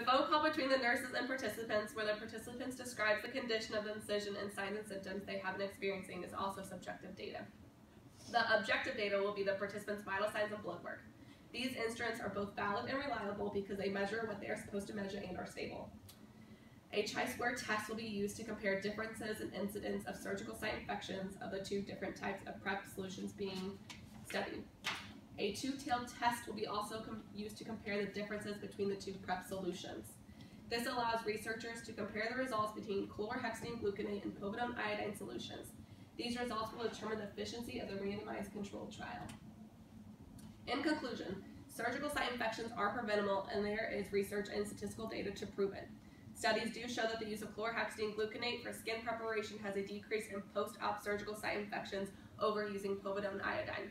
phone call between the nurses and participants where the participants describes the condition of the incision and signs and symptoms they have been experiencing is also subjective data. The objective data will be the participants' vital signs and blood work. These instruments are both valid and reliable because they measure what they are supposed to measure and are stable. A chi-square test will be used to compare differences in incidence of surgical site infections of the two different types of PrEP solutions being studied. A two-tailed test will be also used to compare the differences between the two PrEP solutions. This allows researchers to compare the results between chlorhexidine gluconate and povidone iodine solutions. These results will determine the efficiency of the randomized controlled trial. In conclusion, surgical site infections are preventable and there is research and statistical data to prove it. Studies do show that the use of chlorhexidine gluconate for skin preparation has a decrease in post-op surgical site infections over using povidone iodine.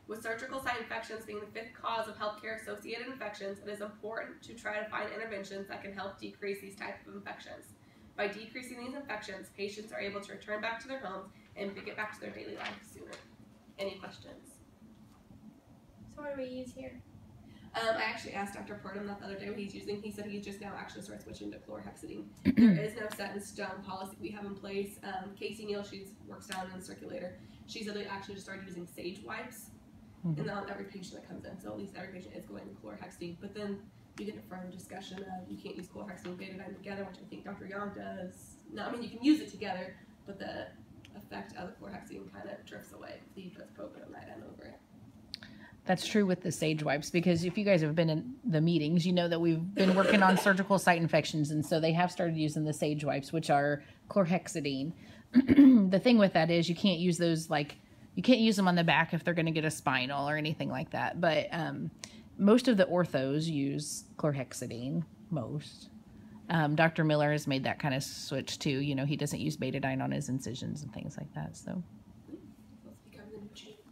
With surgical site infections being the 5th cause of healthcare-associated infections, it is important to try to find interventions that can help decrease these types of infections. By decreasing these infections, patients are able to return back to their homes and get back to their daily life sooner. Any questions? So what do we use here? I actually asked Dr. Purdom that the other day what he's using. He said he just now actually started switching to chlorhexidine. There is no set in stone policy we have in place. Casey Neal, she works down in the circulator. She said they actually just started using sage wipes. And on every patient that comes in, so at least every patient is going to chlorhexidine. But then you get a further discussion of you can't use chlorhexidine and betadine together, which I think Dr. Young does. No, I mean you can use it together, but the effect of the chlorhexidine kind of drifts away if he puts povidone iodine over it. That's true with the sage wipes, because if you guys have been in the meetings, you know that we've been working on surgical site infections, and so they have started using the sage wipes, which are chlorhexidine. The thing with that is you can't use those, like, you can't use them on the back if they're going to get a spinal or anything like that. But most of the orthos use chlorhexidine, most. Dr. Miller has made that kind of switch too. You know, he doesn't use betadine on his incisions and things like that. So. Let's become the new champion.